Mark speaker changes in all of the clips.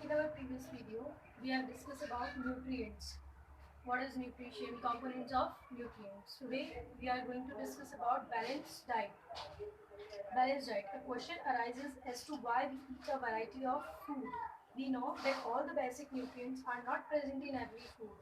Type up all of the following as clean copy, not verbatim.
Speaker 1: In our previous video, we have discussed about nutrients. What is nutrition? Components of nutrients. Today, we are going to discuss about balanced diet. Balanced diet. A question arises as to why we eat a variety of food. We know that all the basic nutrients are not present in every food.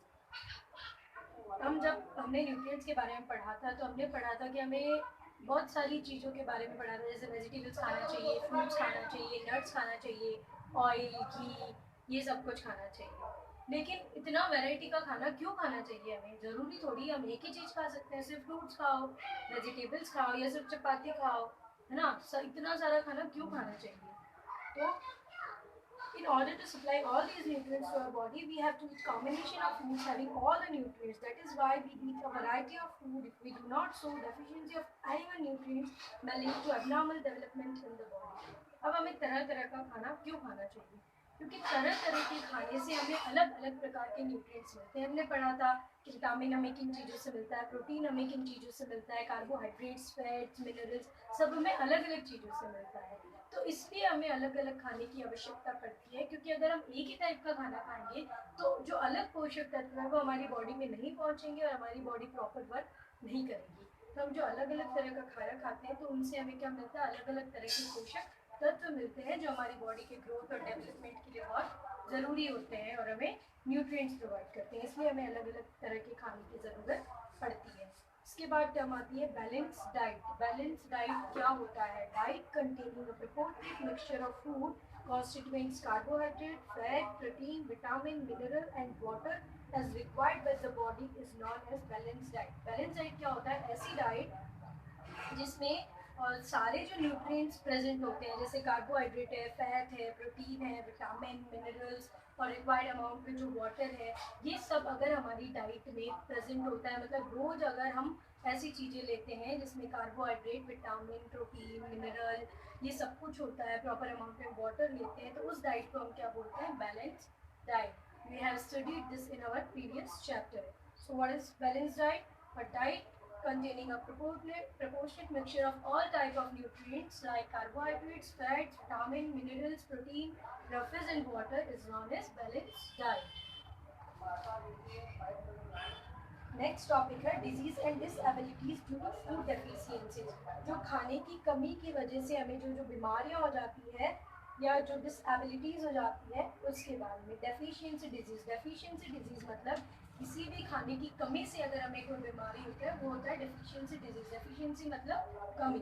Speaker 1: हम जब हमने nutrients के बारे में पढ़ा था तो हमने पढ़ा था कि हमें बहुत सारी चीज़ों के बारे में पढ़ा था, जैसे वेजिटेबल्स खाना चाहिए, फ्रूट्स खाना चाहिए, नट्स खाना चाहिए, ऑयल, घी, ये सब कुछ खाना चाहिए। लेकिन इतना वैरायटी का खाना क्यों खाना चाहिए हमें? ज़रूरी थोड़ी हम एक ही चीज़ खा सकते हैं। सिर्फ फ्रूट्स खाओ, वेजिटेबल्स खाओ या सिर्फ चपाती खाओ, है ना? इतना सारा खाना क्यों खाना चाहिए? तो in order to supply all these nutrients to our body, we have to eat combination of foods having all the nutrients. That is why we eat a variety of food. If we do not, so deficiency of any one nutrients may lead to abnormal development in the body. अब हमें तरह तरह का खाना क्यों खाना चाहिए? क्योंकि तरह तरह के खाने से हमें अलग अलग प्रकार के न्यूट्रिएंट्स मिलते हैं। हमने पढ़ा था कि विटामिन हमें किन चीज़ों से मिलता है, प्रोटीन हमें किन चीज़ों से मिलता है, कार्बोहाइड्रेट्स, फैट्स, मिनरल्स, सब हमें अलग अलग चीज़ों से मिलता है। तो इसलिए हमें अलग अलग खाने की आवश्यकता पड़ती है, क्योंकि अगर हम एक ही टाइप का खाना खाएंगे तो जो अलग पोषक तत्व है वो हमारी बॉडी में नहीं पहुंचेंगे और हमारी बॉडी प्रॉपर वर्क नहीं करेगी। तो हम जो अलग अलग तरह का खाना खाते हैं तो उनसे हमें क्या मिलता है? अलग अलग तरह के पोषक तत्व मिलते हैं जो हमारी बॉडी के ग्रोथ और डेवलपमेंट के लिए बहुत ज़रूरी होते हैं और हमें न्यूट्रिएंट्स प्रोवाइड करते हैं। इसलिए हमें अलग अलग तरह के खाने की ज़रूरत पड़ती है। इसके बाद टर्म आती है बैलेंस डाइट। बैलेंस डाइट क्या होता है? Diet containing a proportionate mixture of food constituents carbohydrate, fat, protein, vitamin, mineral and water as required by the body is known as balanced diet. Balanced diet क्या होता है? ऐसी diet जिसमें सारे जो न्यूट्रिएंट्स प्रेजेंट होते हैं, जैसे कार्बोहाइड्रेट है, फैट है, प्रोटीन है, विटामिन, मिनरल्स और रिक्वायर्ड अमाउंट में जो वाटर है, ये सब अगर हमारी डाइट में प्रेजेंट होता है, मतलब रोज़ अगर हम ऐसी चीज़ें लेते हैं जिसमें कार्बोहाइड्रेट, विटामिन, प्रोटीन, मिनरल, ये सब कुछ होता है, प्रॉपर अमाउंट में वाटर लेते हैं, तो उस डाइट को हम क्या बोलते हैं? Balance diet. We have studied this in our previous chapter. So what is balance diet? A diet containing a proportionate mixture of all type of nutrients like carbohydrates, fats, vitamin, minerals, protein, roughage and water is known as balanced diet. Next topic है disease and disabilities due to food deficiencies. जो खाने की कमी की वजह से हमें जो जो बीमारियां हो जाती है या जो डिसएबिलिटीज हो जाती है उसके बारे में। Deficiency disease. डेफिशिएंसी डिजीज मतलब किसी भी खाने की कमी से अगर हमें कोई बीमारी होती है वो होता है डेफिशिएंसी डिजीज। डेफिशिएंसी मतलब कमी।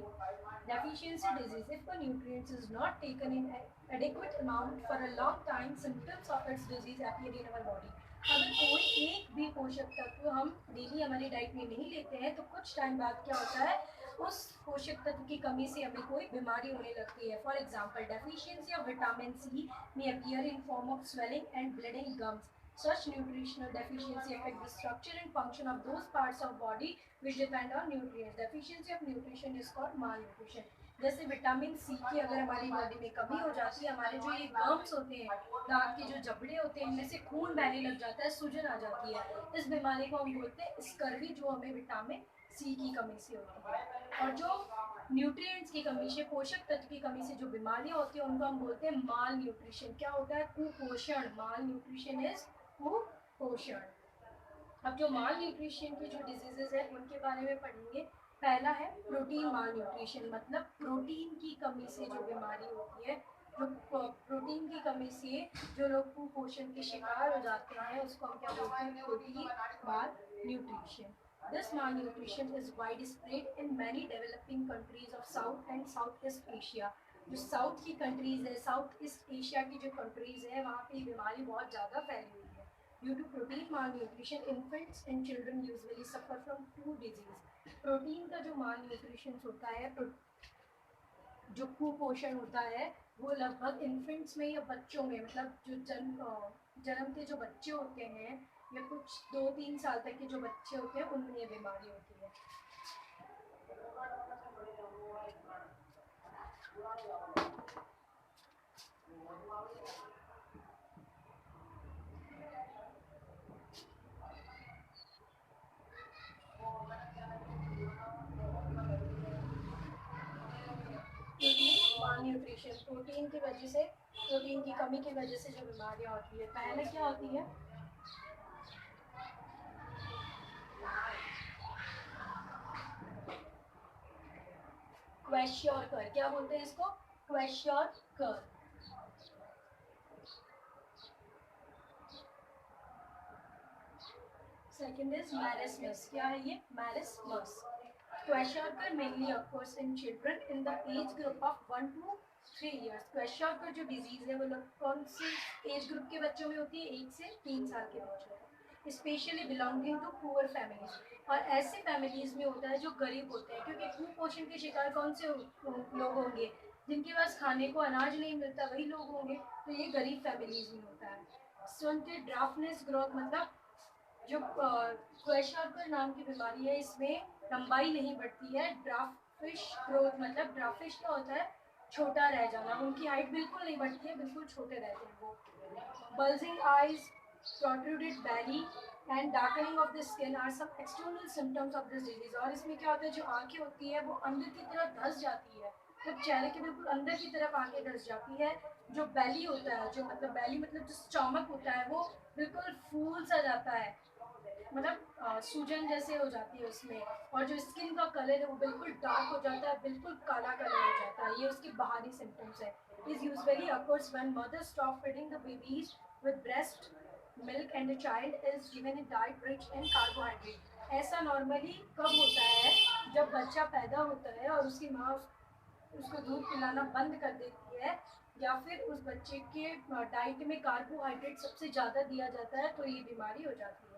Speaker 1: Deficiency disease if a nutrients is not taken in adequate amount for a long time, symptoms of its disease appear in our body. अगर कोई एक भी पोषक तत्व हम डेली हमारी डाइट में नहीं लेते हैं तो कुछ टाइम बाद क्या होता है? उस पोषक तत्व की कमी से हमें कोई बीमारी होने लगती है। For example, deficiency of vitamin C may appear in form of swelling and blood in gums. Such nutritional deficiency affect the structure and function of those parts of body which depend on nutrients. Deficiency of nutrition is called malnutrition. जैसे vitamin C की अगर हमारी body में कमी हो जाती है, हमारे जो ये गम्स होते हैं, दांत के जो जबड़े होते हैं, इनमें से खून बहने लग जाता है, सूजन आ जाती है। इस बीमारी को हम बोलते हैं स्कर्वी, जो हमें विटामिन सी की कमी से होती है। और जो न्यूट्रिएंट्स की कमी से, पोषक तत्व की कमी से जो बीमारियां होती है उनको हम बोलते हैं माल न्यूट्रिशन। क्या होता है? कुपोषण। माल न्यूट्रिशन इज कुपोषण। अब जो माल न्यूट्रिशन की जो डिजीजेज है उनके बारे में पढ़ेंगे। पहला है प्रोटीन माल न्यूट्रिशन, मतलब प्रोटीन की कमी से जो बीमारी होती है, जो प्रोटीन की कमी से जो लोग कुपोषण के शिकार हो जाते हैं उसको हम क्या बोलते हैं? Protein mall nutrition. This malnutrition is widespread in many developing countries of South and Southeast Asia. जो साउथ की कंट्रीज है, साउथ ईस्ट एशिया की जो कंट्रीज है, वहाँ पे बीमारी बहुत ज़्यादा फैली हुई है। Due to protein malnutrition, infants and children usually suffer from two diseases. Protein का जो माल न्यूट्रिशन होता है, जो कुपोषण होता है, वो लगभग इन्फेंट्स में या बच्चों में, मतलब जो जन्मते जो बच्चे होते हैं या कुछ 2-3 साल तक के जो बच्चे होते हैं उनमें ये बीमारी होती है। न्यूट्रिशन, प्रोटीन की वजह से प्रोटीन की कमी की वजह से जो बीमारियाँ होती है, पहले क्या होती है, क्वेश्योरकर, क्या बोलते हैं इसको, क्वेश्योरकर। सेकंड इज मैरिस्मस, क्या है ये, marasmus. Kwashiorkor mainly of course in children in the age group of 1 to 3 years। Kwashiorkor जो डिजीज है वो लोग कौन सी एज ग्रुप के बच्चों में होती है, 1 से 3 साल के बच्चों में, especially belonging to poor families. और ऐसे फैमिलीज में होता है जो गरीब होते हैं, क्योंकि कुपोषण के शिकार कौन से लोग होंगे, जिनके पास खाने को अनाज नहीं मिलता वही लोग होंगे, तो ये गरीब फैमिलीज में होता है। स्टंटेड ड्राफ्टनेस ग्रोथ, मतलब जो क्वेश्योरकर नाम की बीमारी है इसमें लंबाई नहीं बढ़ती है। ड्राफिश ग्रोथ, मतलब ड्राफिश क्या होता है, छोटा रह जाना, उनकी हाइट बिल्कुल नहीं बढ़ती है, बिल्कुल छोटे रहते हैं वो। Bulging eyes, protruded belly and darkening of the skin are some external symptoms of this disease. और इसमें क्या होता है, जो आंखें होती है वो अंदर की तरफ धस जाती है, मतलब चेहरे के बिल्कुल अंदर की तरफ आंखें धस जाती है। जो बैली होता है, जो मतलब बैली मतलब जो स्टमक होता है वो बिल्कुल फूल सा जाता है, मतलब सूजन जैसे हो जाती है उसमें। और जो स्किन का कलर है वो बिल्कुल डार्क हो जाता है, बिल्कुल काला कलर हो जाता है, ये उसके बाहरी सिम्टम्स है। Is usually occurs when mother stop feeding the babies with breast milk and the child is given a diet rich in carbohydrate. ऐसा नॉर्मली कब होता है, जब बच्चा पैदा होता है और उसकी माँ उसको दूध पिलाना बंद कर देती है, या फिर उस बच्चे के डाइट में कार्बोहाइड्रेट सबसे ज़्यादा दिया जाता है, तो ये बीमारी हो जाती है।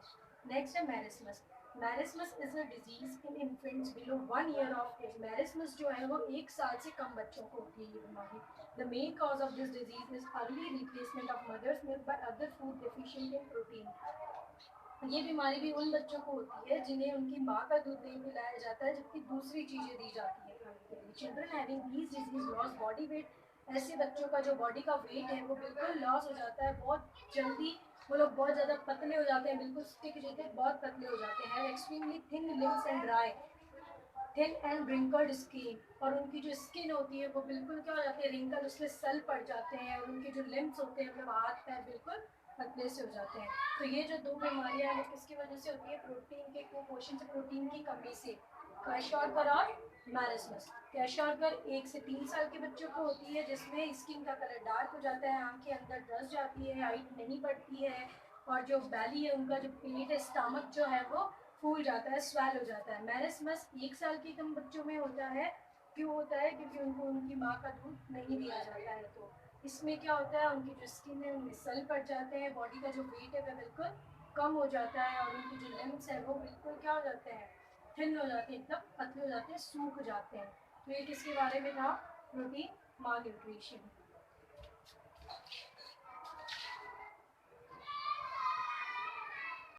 Speaker 1: नेक्स्ट है marasmus. Marasmus is a disease in infants below 1 year of age. Marasmus जो है वो 1 साल से कम बच्चों को होती है ये बीमारी। The main cause of this disease is early replacement of mother's milk by other food deficient in protein. ये बीमारी भी उन बच्चों को होती है जिन्हें उनकी माँ का दूध नहीं पिलाया जाता है, जबकि दूसरी चीज़ें दी जाती है खाने के लिए। Children having these disease loss body weight. ऐसे बच्चों का जो बॉडी का वेट है वो बिल्कुल लॉस हो जाता है बहुत जल्दी, वो लोग बहुत ज़्यादा पतले हो जाते हैं, बिल्कुल स्टिक जैसे बहुत पतले हो जाते हैं। Extremely thin limbs and dry, thin and wrinkled skin. और उनकी जो स्किन होती है वो बिल्कुल क्या हो जाती है, रिंकल, उसमें सल पड़ जाते हैं। और उनके जो लिम्स होते हैं, मतलब हाथ पैर बिल्कुल पतले से हो जाते हैं। तो ये जो 2 बीमारियां हैं वो किसकी वजह से होती है, प्रोटीन के कुपोषण से, प्रोटीन की कमी से। क्वेश्योरकर और मैरिस्मस। क्वेश्योरकर 1 से 3 साल के बच्चों को होती है, जिसमें स्किन का कलर डार्क हो जाता है, आंखें अंदर धस जाती है, हाइट नहीं बढ़ती है। और जो बैली है, उनका जो पेट है, स्टमक जो है वो फूल जाता है, स्वेल हो जाता है। मैरिस्मस 1 साल के कम बच्चों में होता है। क्यों होता है, क्योंकि उनको उनकी माँ का दूध नहीं दिया जाता है। तो इसमें क्या होता है, उनकी जो स्किन है उनमें सल पड़ जाते हैं, बॉडी का जो वेट है वह बिल्कुल कम हो जाता है, और उनकी जो लिम्स है वो बिल्कुल क्या हो जाते हैं, थिन हो जाते हैं, एकदम पतले हो जाते हैं, सूख जाते हैं। तो ये किसके बारे में था, प्रोटीन माल न्यूट्रिशन।